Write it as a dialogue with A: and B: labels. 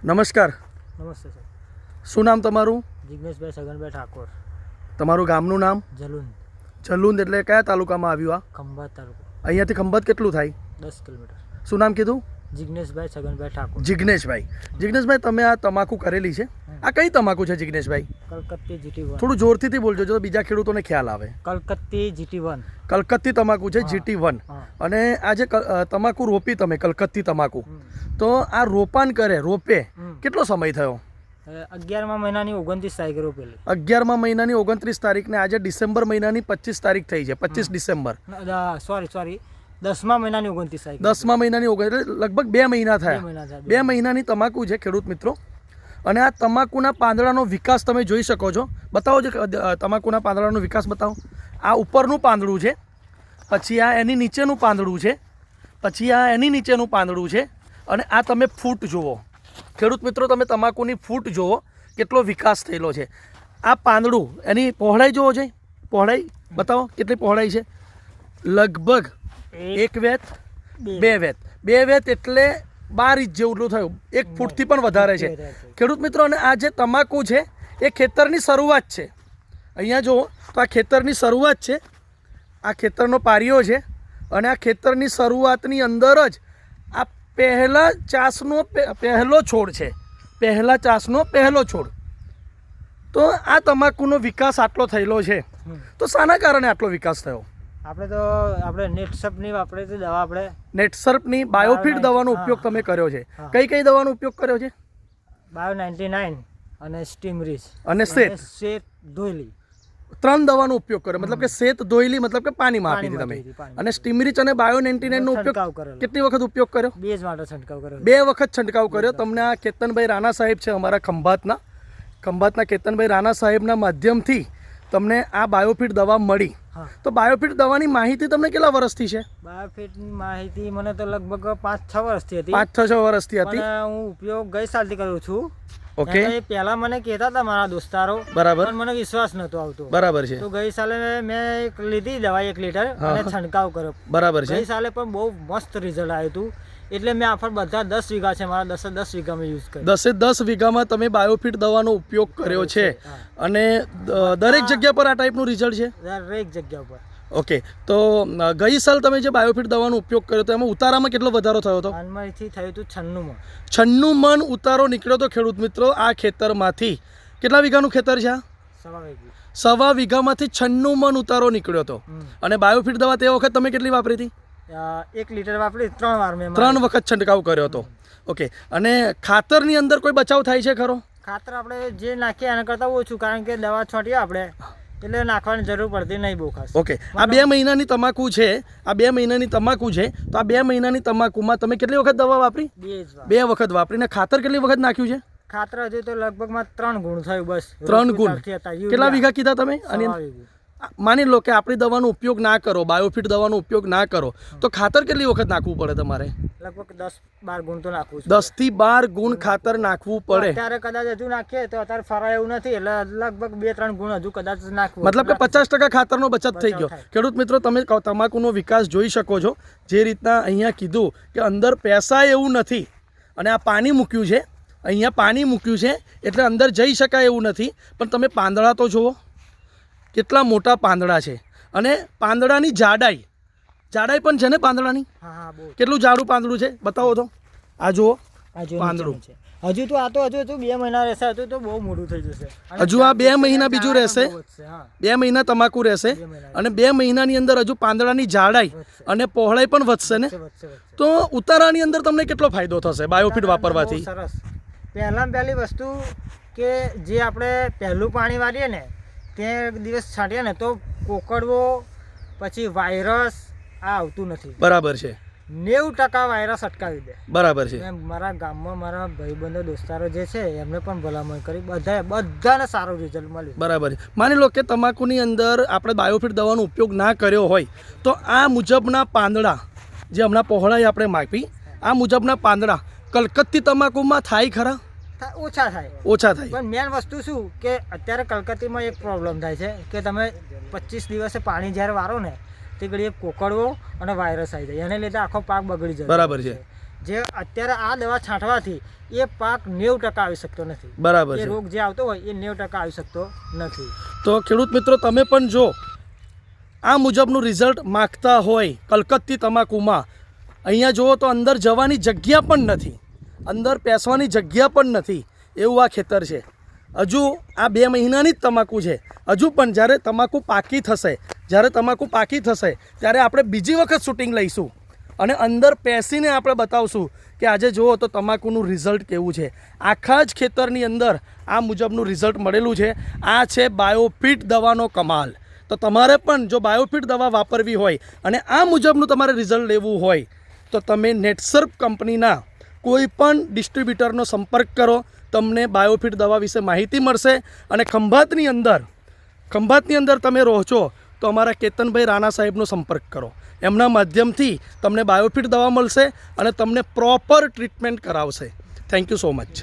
A: નમસ્કાર.
B: નમસ્તે સર.
A: શું નામ તમારું?
B: જિગ્નેશભાઈ સગનભાઈ ઠાકોર.
A: તમારું ગામનું નામ?
B: જલુન.
A: જલુંદ એટલે કયા તાલુકામાં આવ્યું આ?
B: ખંભાત તાલુકો.
A: અહીંયાથી ખંભાત કેટલું થાય?
B: 10 કિલોમીટર.
A: શું નામ કીધું?
B: જિગ્નેશભાઈ સગનભાઈ ઠાકોર.
A: જિગ્નેશભાઈ તમે આ તમાકુ કરેલી છે, આ કઈ તમાકુ છે જિગ્નેશભાઈ?
B: કલકત્તી GT1.
A: થોડું જોરથી બોલજો જો બીજા ખેડૂતોને ખ્યાલ આવે.
B: કલકત્તી GT1.
A: કલકત્તી તમાકુ છે, GT1. અને આ જે તમાકુ રોપી તમે કલકત્તી તમાકુ, તો આ રોપાણ રોપે કેટલો સમય થયો?
B: 11મા મહિનાની 29 તારીખે રોપેલી.
A: 11મા મહિનાની 29 તારીખને આજે ડિસેમ્બર મહિનાની 25 તારીખ થઈ છે, 25 ડિસેમ્બર.
B: સોરી 10મા મહિનાની 29 તારીખ.
A: 10મા મહિનાની 29 લગભગ 2 મહિના થયા. 2 મહિનાની તમાકુ છે ખેડૂત મિત્રો. અને આ તમાકુના પાંદડાનો વિકાસ તમે જોઈ શકો છો. બતાવો જો તમાકુના પાંદડાનો વિકાસ બતાવો. આ ઉપરનું પાંદડું છે, પછી આ એની નીચેનું પાંદડું છે, પછી આ એની નીચેનું પાંદડું છે, અને આ તમે ફૂટ જુઓ ખેડૂત મિત્રો, તમે તમાકુની ફૂટ જુઓ કેટલો વિકાસ થયેલો છે. આ પાંદડું એની પહોળાઈ જુઓ છે, પહોળાઈ બતાવો કેટલી પહોળાઈ છે. લગભગ 1 વેત 2 વેત 2 વેત એટલે 12 ઇંચ જેવું થયું. 1 ફૂટથી પણ વધારે છે ખેડૂત મિત્રો. અને આ જે તમાકુ છે એ ખેતરની શરૂઆત છે. અહીંયા જુઓ તો આ ખેતરની શરૂઆત છે, આ ખેતરનો પારિયો છે, અને આ ખેતરની શરૂઆતની અંદર જ આ પહેલા ચાસનો પહેલો છોડ છે, પહેલા ચાસનો પહેલો છોડ. તો આ તમાકુનો વિકાસ આટલો થયેલો છે, તો શાના કારણે આટલો વિકાસ થયો?
B: આપણે નેટસર્પની વાપરેલી દવા, આપણે
A: નેટસર્પની બાયોફિટ દવાનો ઉપયોગ તમે કર્યો છે. કઈ કઈ દવાનો ઉપયોગ કર્યો છે?
B: બાયો 99 અને સ્ટીમરીચ
A: અને શેત
B: ધોઈલી.
A: 3 દવાનો ઉપયોગ કર્યો. મતલબ કે શેત ધોઈલી મતલબ કે પાણીમાં આપી દીધી તમે. અને સ્ટીમરીચ અને બાયો 99 નો ઉપયોગ કેટલી વખત ઉપયોગ કર્યો?
B: 2 જ માટે છંટકાવ કર્યો.
A: 2 વખત છંટકાવ કર્યો. તમને આ કેતનભાઈ રાણા સાહેબ છે અમારા ખંભાતના કેતનભાઈ રાણા સાહેબના માધ્યમથી તમને આ બાયોફિટ દવા મળી. તો બાયોફિટ દવાની માહિતી તમને કેટલા વર્ષથી છે?
B: બાયોફિટની માહિતી મને તો લગભગ 5-6 વર્ષથી હતી.
A: 5-6 વર્ષથી હતી.
B: હું ઉપયોગ ગઈ સાલથી કરું છું.
A: ઓકે.
B: પહેલા મને કહેતા હતા મારા દોસ્તારો,
A: બરાબર,
B: પણ મને વિશ્વાસ નતો આવતો.
A: બરાબર છે.
B: તો ગઈ સાલે મેં એક લીધી દવા 1 લીટર અને છંટકાવ કર્યો.
A: બરાબર છે.
B: ગઈ સાલે પણ બહુ મસ્ત રિઝલ્ટ આવ્યું હતું. એટલે મેં આફર બધા 10 વીઘા છે મારા, 10 વીઘામાં યુઝ કર્યો.
A: 10 વીઘામાં તમે બાયોફિટ દવાનો ઉપયોગ કર્યો છે. અને દરેક જગ્યા પર આ ટાઈપનું રિઝલ્ટ છે?
B: દરેક જગ્યા પર.
A: ઓકે. તો ગઈ સાલ તમે જે બાયોફિટ દવાનો ઉપયોગ કર્યો તો એમાં ઉતારામાં કેટલો વધારો થયો હતો?
B: આનમાંથી થયું હતું 96 મણ.
A: 96 મણ ઉતારો નીકળ્યો તો ખેડૂત મિત્રો આ ખેતરમાંથી. કેટલા વીઘાનું ખેતર છે આ? 1.25 વીઘામાંથી 96 મણ ઉતારો નીકળ્યો હતો. અને બાયોફિટ દવા તે વખત તમે કેટલી વાપરી હતી?
B: 1 લીટર વાપરી 3 વાર મેં
A: 3 વખત છંટકાવ કર્યો હતો. ઓકે. અને ખાતરની અંદર કોઈ બચાવ થાય છે ખરો?
B: ખાતર આપણે જે નાખીએ એના કરતાં ઓછું, કારણ કે દવા છોટીએ આપણે એટલે નાખવાની જરૂર પડતી નહીં બહુ ખાસ.
A: ઓકે. આ 2 મહિનાની તમાકુ છે, આ 2 મહિનાની તમાકુ છે, તો આ 2 મહિનાની તમાકુમાં તમે કેટલી વખત દવા વાપરી? 2 વખત વાપરીને ખાતર કેટલી વખત નાખ્યું છે?
B: ખાતર હજુ તો લગભગ 3 ગુણ થયું બસ.
A: 3 ગુણ. કેટલા વીઘા કીધા તમે? અને માની લો કે આપણી દવાનો ઉપયોગ ના કરો, બાયોફિટ દવાનો ઉપયોગ ના કરો, તો ખાતર કેટલી વખત નાખવું પડે તમારે?
B: લગભગ 10-12 ગુણ તો નાખવું.
A: 10 થી 12 ગુણ ખાતર નાખવું પડે.
B: અત્યારે કદાચ હજુ નાખીએ તો અત્યારે ફરાય એવું નથી, એટલે લગભગ 2-3 ગુણ હજુ કદાચ નાખવું.
A: મતલબ કે 50% ખાતરનો બચત થઈ ગયો. ખેડૂત મિત્રો, તમે તમાકુનો વિકાસ જોઈ શકો છો. જે રીતના અહીંયા કીધું કે અંદર પેસાય એવું નથી, અને આ પાણી મૂક્યું છે, અહીંયા પાણી મૂક્યું છે એટલે અંદર જઈ શકાય એવું નથી. પણ તમે પાંદડા તો જુઓ કેટલા મોટા પાંદડા છે. અને પાંદડાની જાડાઈ પણ છે ને પાંદડાની. કેટલું જાડું પાંદડું છે બતાવો તો. આ જુઓ પાંદડું.
B: હજુ તો આ તો હજુ 2 મહિના રહેશે, હજુ તો બહુ મોટું થઈ જશે.
A: હજુ આ 2 મહિના બીજું રહેશે, 2 મહિના તમાકુ રહેશે, અને 2 મહિનાની અંદર હજુ પાંદડાની જાડાઈ અને પહોળાઈ પણ વધશે ને. તો ઉતારાની અંદર તમને કેટલો ફાયદો થશે બાયોફિટ વાપરવાથી?
B: સરસ. પહેલી વસ્તુ કે જે આપણે પહેલું પાણી વાળીએ ને તે દિવસ છાંટીએ ને તો કોકડવો પછી વાયરસ આ આવતું નથી.
A: બરાબર છે.
B: 90% વાયરસ અટકાવી દે.
A: બરાબર છે.
B: મારા ગામમાં મારા ભાઈબંધો દોસ્તારો જે છે એમને પણ ભલામણ કરી, બધાને સારું રિઝલ્ટ મળ્યું.
A: બરાબર. માની લો કે તમાકુની અંદર આપણે બાયોફિટ દવાનો ઉપયોગ ના કર્યો હોય તો આ મુજબના પાંદડા જે હમણાં પહોળાઈ આપણે માપી, આ મુજબના પાંદડા કલકત્તી તમાકુમાં થાય ખરા?
B: ઓછા થાય. પણ મેન વસ્તુ શું કે અત્યારે કલકત્તીમાં એક પ્રોબ્લેમ થાય છે કે તમે 25 દિવસે પાણી જ્યારે વારો ને તે ઘડીએ કોકડવો અને વાયરસ આવી જાય, એને લીધે આખો પાક બગડી જાય.
A: બરાબર છે.
B: જે અત્યારે આ દવા છાંટવાથી એ પાક 90% આવી શકતો નથી.
A: બરાબર
B: એ
A: છે.
B: રોગ જે આવતો હોય એ 90% આવી શકતો નથી.
A: તો ખેડૂત મિત્રો તમે પણ જો આ મુજબનું રિઝલ્ટ માગતા હોય કલકત્તી તમાકુમાં, અહીંયા જુઓ તો અંદર જવાની જગ્યા પણ નથી, અંદર બેસવાની જગ્યા પણ નથી, એવું આ ખેતર છે. હજુ આ 2 મહિનાની જ તમાકુ છે. હજુ પણ જ્યારે તમાકુ પાકી થશે, ત્યારે આપણે બીજી વખત શૂટિંગ લઈશું અને અંદર પેસીને આપણે બતાવશું કે આજે જુઓ તો તમાકુનું રિઝલ્ટ કેવું છે. આખા જ ખેતરની અંદર આ મુજબનું રિઝલ્ટ મળેલું છે. આ છે બાયોફિટ દવાનો કમાલ. તો તમારે પણ જો બાયોફિટ દવા વાપરવી હોય અને આ મુજબનું તમારે રિઝલ્ટ લેવું હોય તો તમે નેટસર્પ કંપનીના કોઈ પણ ડિસ્ટ્રીબ્યુટરનો સંપર્ક કરો, તમને બાયોફિટ દવા વિશે માહિતી મળશે. અને ખંભાતની અંદર તમે રહો છો તો અમારા કેતનભાઈ રાણા સાહેબનો સંપર્ક કરો, એમના માધ્યમથી તમને બાયોફિટ દવા મળશે અને તમને પ્રોપર ટ્રીટમેન્ટ કરાવશે. Thank you so much.